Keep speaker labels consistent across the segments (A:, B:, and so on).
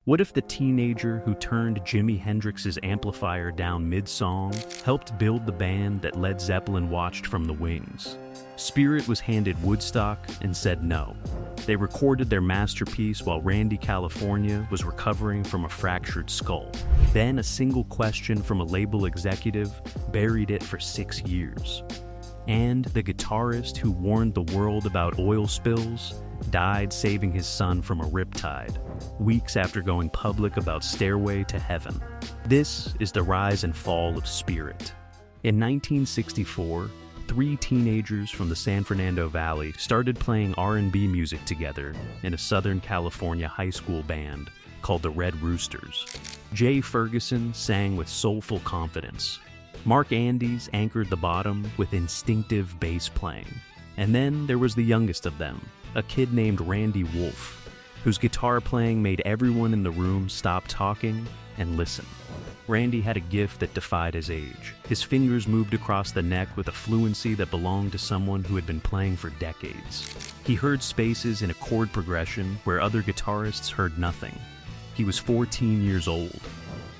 A: What if the teenager who turned Jimi Hendrix's amplifier down mid-song helped build the band that Led Zeppelin watched from the wings? Spirit was handed Woodstock and said no. They recorded their masterpiece while Randy California was recovering from a fractured skull. Then a single question from a label executive buried it for 6 years. And the guitarist who warned the world about oil spills died saving his son from a riptide, weeks after going public about Stairway to Heaven. This is the rise and fall of Spirit. In 1964, 3 teenagers from the San Fernando Valley started playing R&B music together in a Southern California high school band called the Red Roosters. Jay Ferguson sang with soulful confidence. Mark Andes anchored the bottom with instinctive bass playing. And then there was the youngest of them, a kid named Randy Wolf, whose guitar playing made everyone in the room stop talking and listen. Randy had a gift that defied his age. His fingers moved across the neck with a fluency that belonged to someone who had been playing for decades. He heard spaces in a chord progression where other guitarists heard nothing. He was 14 years old.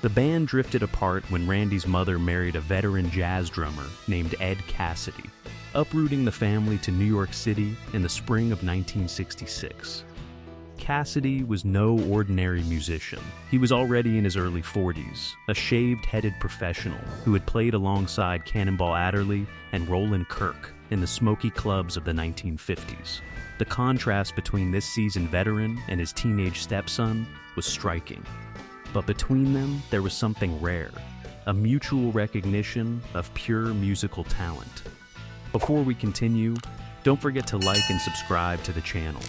A: The band drifted apart when Randy's mother married a veteran jazz drummer named Ed Cassidy, uprooting the family to New York City in the spring of 1966. Cassidy was no ordinary musician. He was already in his early 40s, a shaved-headed professional who had played alongside Cannonball Adderley and Roland Kirk in the smoky clubs of the 1950s. The contrast between this seasoned veteran and his teenage stepson was striking. But between them, there was something rare, a mutual recognition of pure musical talent. Before we continue, don't forget to like and subscribe to the channel.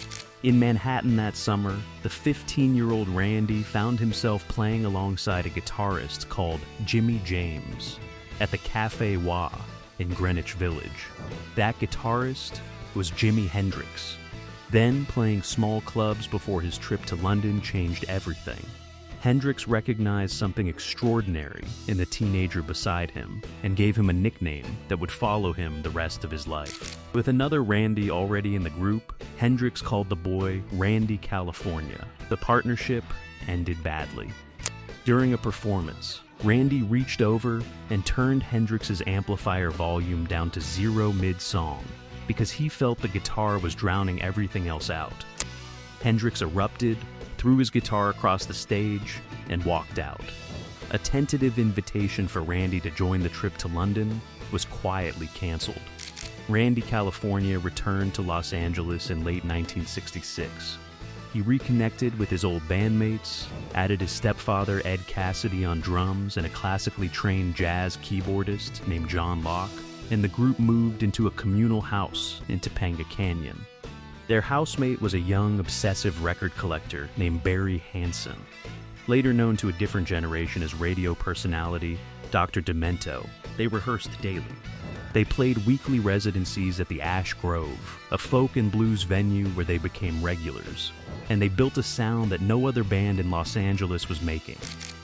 A: In Manhattan that summer, the 15-year-old Randy found himself playing alongside a guitarist called Jimmy James at the Cafe Wah in Greenwich Village. That guitarist was Jimi Hendrix. Then, playing small clubs before his trip to London changed everything. Hendrix recognized something extraordinary in the teenager beside him and gave him a nickname that would follow him the rest of his life. With another Randy already in the group, Hendrix called the boy Randy California. The partnership ended badly. During a performance, Randy reached over and turned Hendrix's amplifier volume down to 0 mid-song because he felt the guitar was drowning everything else out. Hendrix erupted, threw his guitar across the stage, and walked out. A tentative invitation for Randy to join the trip to London was quietly canceled. Randy California returned to Los Angeles in late 1966. He reconnected with his old bandmates, added his stepfather Ed Cassidy on drums and a classically trained jazz keyboardist named John Locke, and the group moved into a communal house in Topanga Canyon. Their housemate was a young, obsessive record collector named Barry Hansen, later known to a different generation as radio personality Dr. Demento. They rehearsed daily. They played weekly residencies at the Ash Grove, a folk and blues venue where they became regulars, and they built a sound that no other band in Los Angeles was making.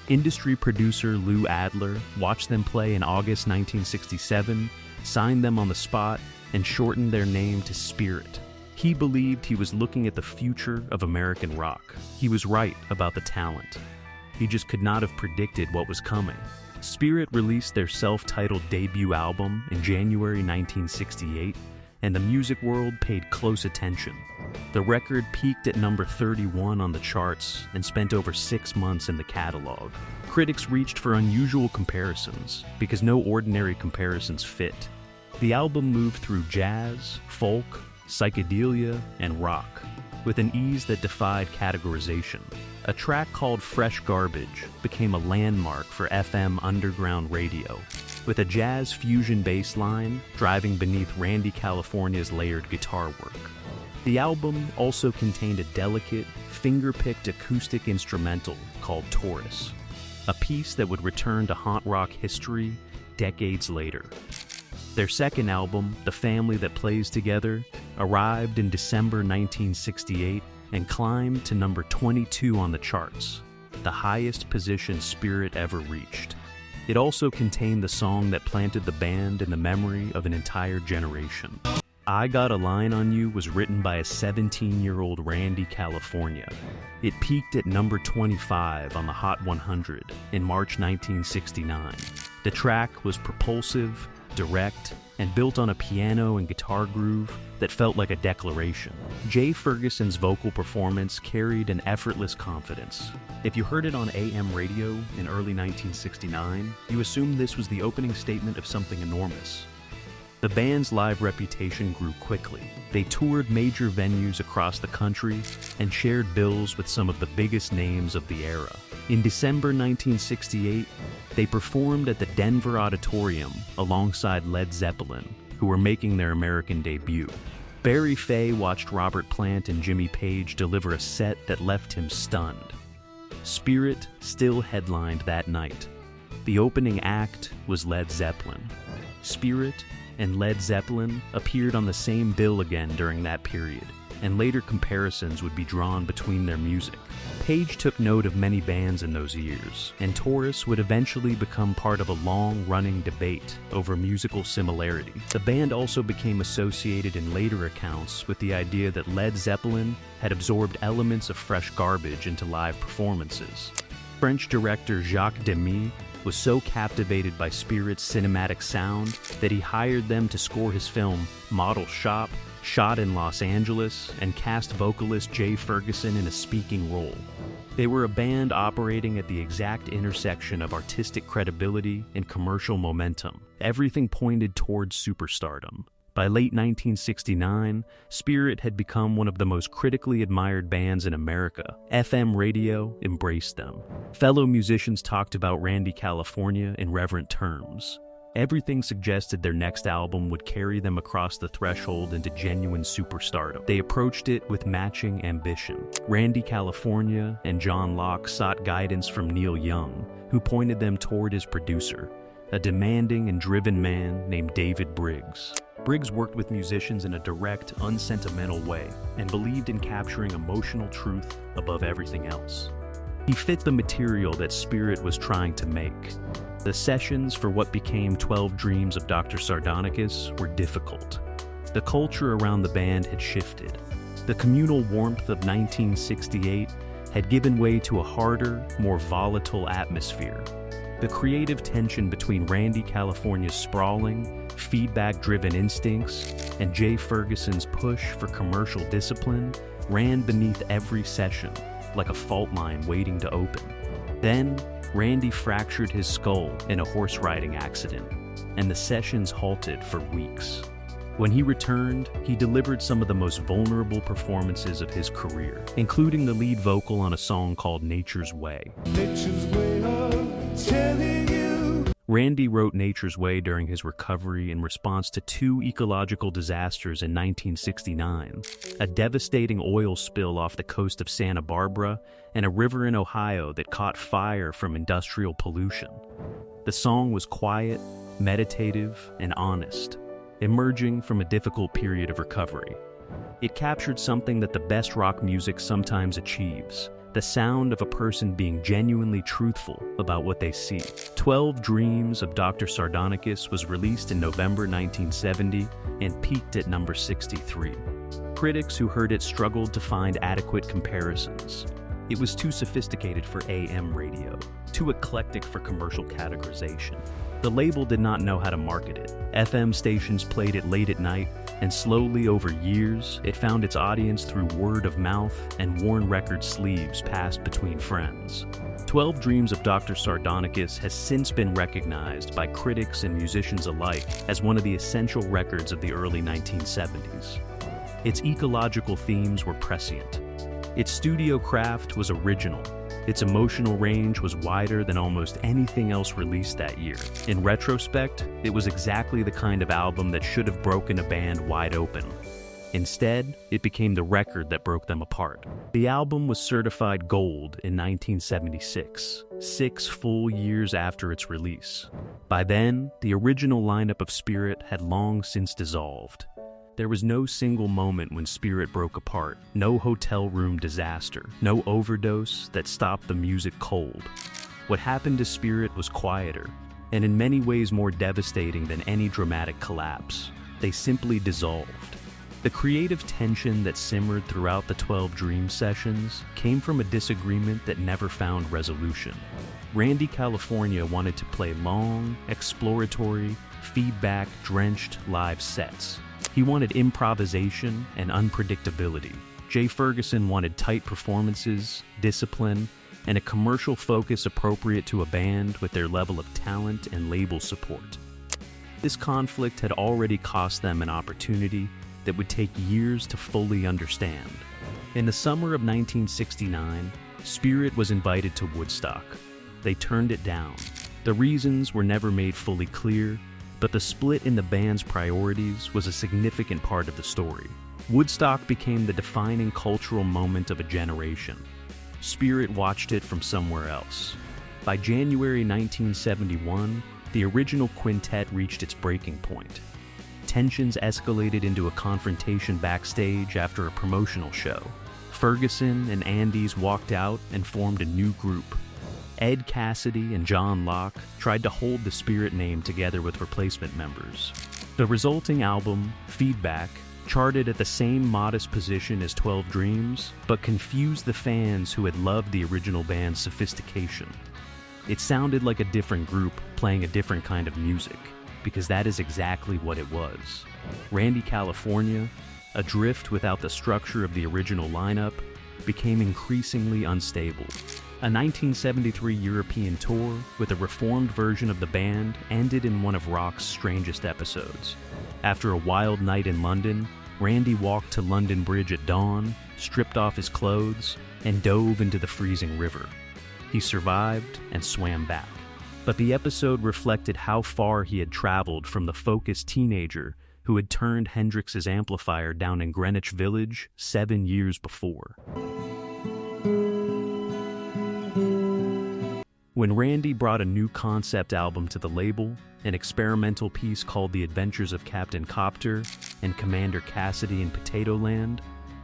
A: Industry producer Lou Adler watched them play in August 1967, signed them on the spot, and shortened their name to Spirit. He believed he was looking at the future of American rock. He was right about the talent. He just could not have predicted what was coming. Spirit released their self-titled debut album in January 1968, and the music world paid close attention. The record peaked at number 31 on the charts and spent over 6 months in the catalog. Critics reached for unusual comparisons because no ordinary comparisons fit. The album moved through jazz, folk, psychedelia, and rock, with an ease that defied categorization. A track called Fresh Garbage became a landmark for FM underground radio, with a jazz fusion bass line driving beneath Randy California's layered guitar work. The album also contained a delicate, finger-picked acoustic instrumental called Taurus, a piece that would return to haunt rock history decades later. Their second album, The Family That Plays Together, arrived in December 1968 and climbed to number 22 on the charts, the highest position Spirit ever reached. It also contained the song that planted the band in the memory of an entire generation. I Got a Line on You was written by a 17-year-old Randy, California. It peaked at number 25 on the Hot 100 in March 1969. The track was propulsive, direct, and built on a piano and guitar groove that felt like a declaration. Jay Ferguson's vocal performance carried an effortless confidence. If you heard it on AM radio in early 1969, you assumed this was the opening statement of something enormous. The band's live reputation grew quickly. They toured major venues across the country and shared bills with some of the biggest names of the era. In December 1968, they performed at the Denver Auditorium alongside Led Zeppelin, who were making their American debut. Barry Fay watched Robert Plant and Jimmy Page deliver a set that left him stunned. Spirit still headlined that night. The opening act was Led Zeppelin. Spirit and Led Zeppelin appeared on the same bill again during that period, and later comparisons would be drawn between their music. Page took note of many bands in those years, and Taurus would eventually become part of a long-running debate over musical similarity. The band also became associated in later accounts with the idea that Led Zeppelin had absorbed elements of Fresh Garbage into live performances. French director Jacques Demy was so captivated by Spirit's cinematic sound that he hired them to score his film Model Shop, shot in Los Angeles, and cast vocalist Jay Ferguson in a speaking role. They were a band operating at the exact intersection of artistic credibility and commercial momentum. Everything pointed towards superstardom. By late 1969, Spirit had become one of the most critically admired bands in America. FM radio embraced them. Fellow musicians talked about Randy, California in reverent terms. Everything suggested their next album would carry them across the threshold into genuine superstardom. They approached it with matching ambition. Randy, California and John Locke sought guidance from Neil Young, who pointed them toward his producer, a demanding and driven man named David Briggs. Briggs worked with musicians in a direct, unsentimental way and believed in capturing emotional truth above everything else. He fit the material that Spirit was trying to make. The sessions for what became 12 Dreams of Dr. Sardonicus were difficult. The culture around the band had shifted. The communal warmth of 1968 had given way to a harder, more volatile atmosphere. The creative tension between Randy, California's sprawling, feedback-driven instincts and Jay Ferguson's push for commercial discipline ran beneath every session, like a fault line waiting to open. Then, Randy fractured his skull in a horse riding accident, and the sessions halted for weeks. When he returned, he delivered some of the most vulnerable performances of his career, including the lead vocal on a song called Nature's Way. Nature's Way of telling you. Randy wrote Nature's Way during his recovery in response to two ecological disasters in 1969, a devastating oil spill off the coast of Santa Barbara and a river in Ohio that caught fire from industrial pollution. The song was quiet, meditative, and honest, emerging from a difficult period of recovery. It captured something that the best rock music sometimes achieves: the sound of a person being genuinely truthful about what they see. 12 Dreams of Dr. Sardonicus was released in November 1970 and peaked at number 63. Critics who heard it struggled to find adequate comparisons. It was too sophisticated for AM radio, too eclectic for commercial categorization. The label did not know how to market it. FM stations played it late at night, and slowly over years, it found its audience through word of mouth and worn record sleeves passed between friends. 12 Dreams of Dr. Sardonicus has since been recognized by critics and musicians alike as one of the essential records of the early 1970s. Its ecological themes were prescient. Its studio craft was original. Its emotional range was wider than almost anything else released that year. In retrospect, it was exactly the kind of album that should have broken a band wide open. Instead, it became the record that broke them apart. The album was certified gold in 1976, 6 full years after its release. By then, the original lineup of Spirit had long since dissolved. There was no single moment when Spirit broke apart, no hotel room disaster, no overdose that stopped the music cold. What happened to Spirit was quieter, and in many ways more devastating than any dramatic collapse. they simply dissolved. The creative tension that simmered throughout the 12 Dreams sessions came from a disagreement that never found resolution. Randy California wanted to play long, exploratory, feedback-drenched live sets. He wanted improvisation and unpredictability. Jay Ferguson wanted tight performances, discipline, and a commercial focus appropriate to a band with their level of talent and label support. This conflict had already cost them an opportunity that would take years to fully understand. In the summer of 1969, Spirit was invited to Woodstock. They turned it down. The reasons were never made fully clear, but the split in the band's priorities was a significant part of the story. Woodstock became the defining cultural moment of a generation. Spirit watched it from somewhere else. By January 1971, the original quintet reached its breaking point. Tensions escalated into a confrontation backstage after a promotional show. Ferguson and Andes walked out and formed a new group. Ed Cassidy and John Locke tried to hold the Spirit name together with replacement members. The resulting album, Feedback, charted at the same modest position as 12 Dreams, but confused the fans who had loved the original band's sophistication. It sounded like a different group playing a different kind of music, because that is exactly what it was. Randy California, adrift without the structure of the original lineup, became increasingly unstable. A 1973 European tour with a reformed version of the band ended in one of rock's strangest episodes. After a wild night in London, Randy walked to London Bridge at dawn, stripped off his clothes, and dove into the freezing river. He survived and swam back. But the episode reflected how far he had traveled from the focused teenager who had turned Hendrix's amplifier down in Greenwich Village 7 years before. When Randy brought a new concept album to the label, an experimental piece called The Adventures of Captain Copter and Commander Cassidy in Potato Land,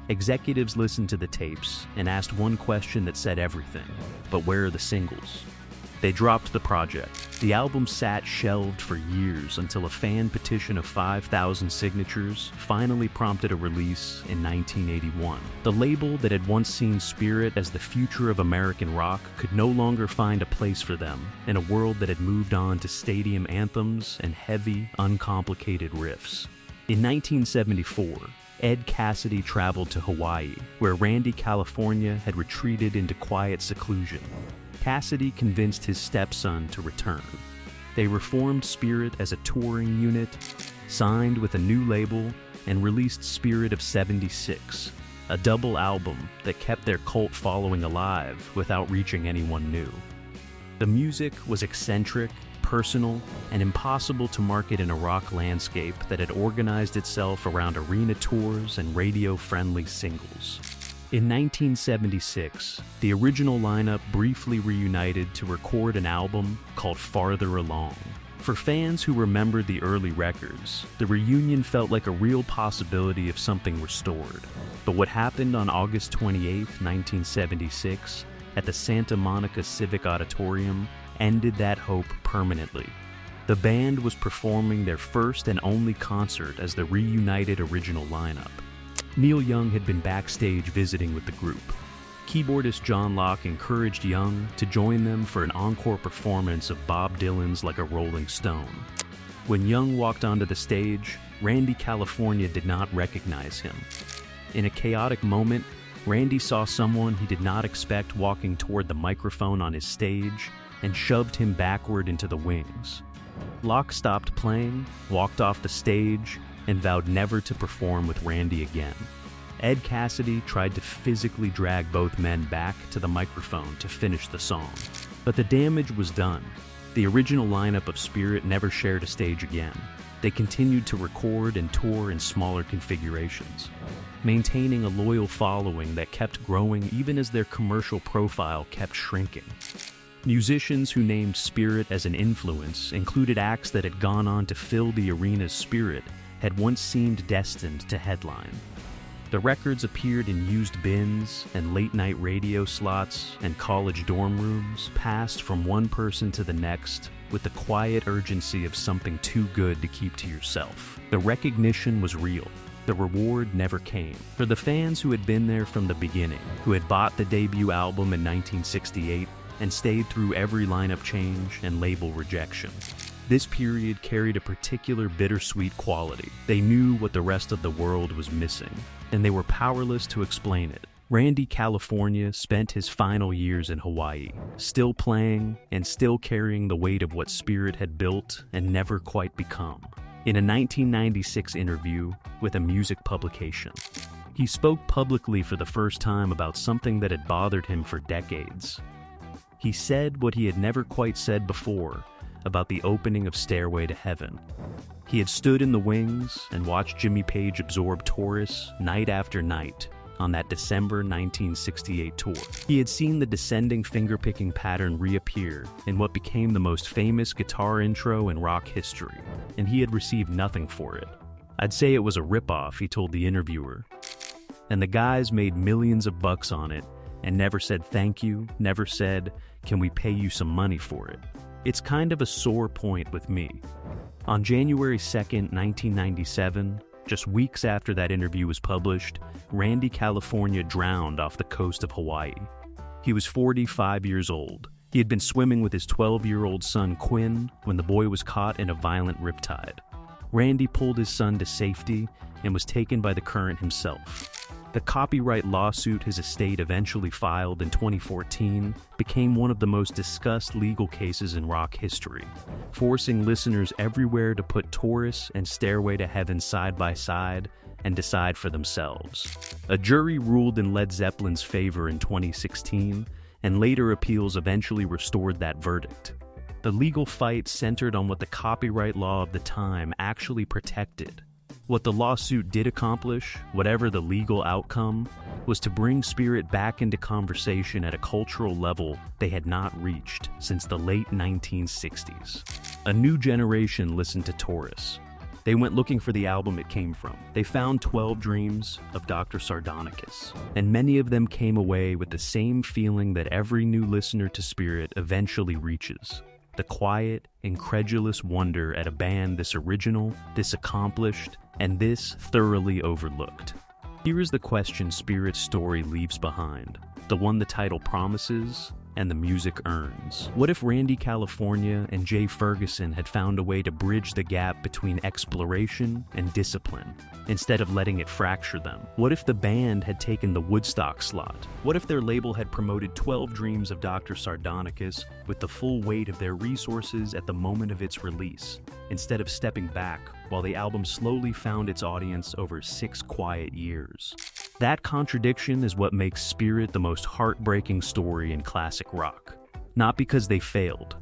A: executives listened to the tapes and asked one question that said everything: but where are the singles? They dropped the project. The album sat shelved for years until a fan petition of 5,000 signatures finally prompted a release in 1981. The label that had once seen Spirit as the future of American rock could no longer find a place for them in a world that had moved on to stadium anthems and heavy, uncomplicated riffs. In 1974, Ed Cassidy traveled to Hawaii, where Randy California had retreated into quiet seclusion. Cassidy convinced his stepson to return. They reformed Spirit as a touring unit, signed with a new label, and released Spirit of 76, a double album that kept their cult following alive without reaching anyone new. The music was eccentric, personal, and impossible to market in a rock landscape that had organized itself around arena tours and radio-friendly singles. In 1976, the original lineup briefly reunited to record an album called Farther Along. For fans who remembered the early records, the reunion felt like a real possibility of something restored. But what happened on August 28, 1976, at the Santa Monica Civic Auditorium ended that hope permanently. The band was performing their first and only concert as the reunited original lineup. Neil Young had been backstage visiting with the group. Keyboardist John Locke encouraged Young to join them for an encore performance of Bob Dylan's Like a Rolling Stone. When Young walked onto the stage, Randy California did not recognize him. In a chaotic moment, Randy saw someone he did not expect walking toward the microphone on his stage and shoved him backward into the wings. Locke stopped playing, walked off the stage, and vowed never to perform with Randy again. Ed Cassidy tried to physically drag both men back to the microphone to finish the song. But the damage was done. The original lineup of Spirit never shared a stage again. They continued to record and tour in smaller configurations, maintaining a loyal following that kept growing even as their commercial profile kept shrinking. Musicians who named Spirit as an influence included acts that had gone on to fill the arena's Spirit had once seemed destined to headline. The records appeared in used bins and late-night radio slots and college dorm rooms, passed from one person to the next with the quiet urgency of something too good to keep to yourself. The recognition was real. The reward never came. For the fans who had been there from the beginning, who had bought the debut album in 1968 and stayed through every lineup change and label rejection, this period carried a particular bittersweet quality. They knew what the rest of the world was missing, and they were powerless to explain it. Randy California spent his final years in Hawaii, still playing and still carrying the weight of what Spirit had built and never quite become. In a 1996 interview with a music publication, he spoke publicly for the first time about something that had bothered him for decades. He said what he had never quite said before about the opening of Stairway to Heaven. He had stood in the wings and watched Jimmy Page absorb Taurus night after night on that December 1968 tour. He had seen the descending finger-picking pattern reappear in what became the most famous guitar intro in rock history, and he had received nothing for it. "I'd say it was a ripoff," he told the interviewer. "And the guys made millions of bucks on it and never said thank you, never said, can we pay you some money for it?" It's kind of a sore point with me. On January 2nd, 1997, just weeks after that interview was published, Randy California drowned off the coast of Hawaii. He was 45 years old. He had been swimming with his 12-year-old son Quinn when the boy was caught in a violent riptide. Randy pulled his son to safety and was taken by the current himself. The copyright lawsuit his estate eventually filed in 2014 became one of the most discussed legal cases in rock history, forcing listeners everywhere to put Taurus and Stairway to Heaven side by side and decide for themselves. A jury ruled in Led Zeppelin's favor in 2016, and later appeals eventually restored that verdict. The legal fight centered on what the copyright law of the time actually protected. What the lawsuit did accomplish, whatever the legal outcome, was to bring Spirit back into conversation at a cultural level they had not reached since the late 1960s. A new generation listened to Taurus. They went looking for the album it came from. They found 12 Dreams of Dr. Sardonicus, and many of them came away with the same feeling that every new listener to Spirit eventually reaches: the quiet, incredulous wonder at a band this original, this accomplished, and this thoroughly overlooked. Here is the question Spirit's story leaves behind, the one the title promises and the music earns. What if Randy California and Jay Ferguson had found a way to bridge the gap between exploration and discipline, instead of letting it fracture them? What if the band had taken the Woodstock slot? What if their label had promoted 12 Dreams of Dr. Sardonicus with the full weight of their resources at the moment of its release, instead of stepping back while the album slowly found its audience over 6 quiet years? That contradiction is what makes Spirit the most heartbreaking story in classic rock. Not because they failed.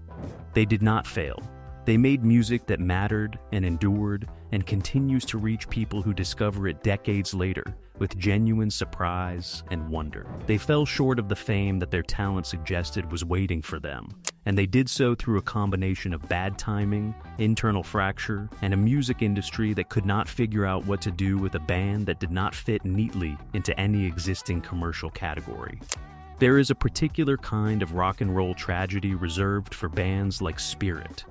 A: They did not fail. They made music that mattered and endured and continues to reach people who discover it decades later with genuine surprise and wonder. They fell short of the fame that their talent suggested was waiting for them, and they did so through a combination of bad timing, internal fracture, and a music industry that could not figure out what to do with a band that did not fit neatly into any existing commercial category. There is a particular kind of rock and roll tragedy reserved for bands like Spirit.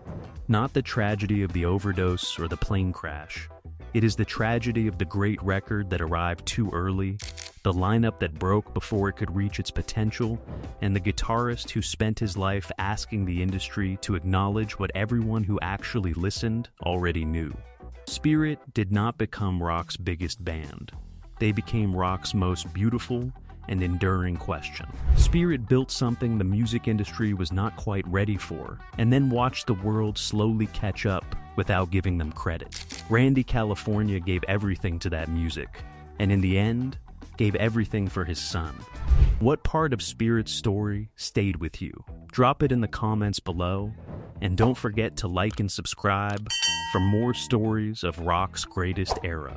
A: Not the tragedy of the overdose or the plane crash. It is the tragedy of the great record that arrived too early, the lineup that broke before it could reach its potential, and the guitarist who spent his life asking the industry to acknowledge what everyone who actually listened already knew. Spirit did not become rock's biggest band. They became rock's most beautiful and enduring question. Spirit built something the music industry was not quite ready for, and then watched the world slowly catch up without giving them credit. Randy California gave everything to that music, and in the end, gave everything for his son. What part of Spirit's story stayed with you? Drop it in the comments below, and don't forget to like and subscribe for more stories of rock's greatest era.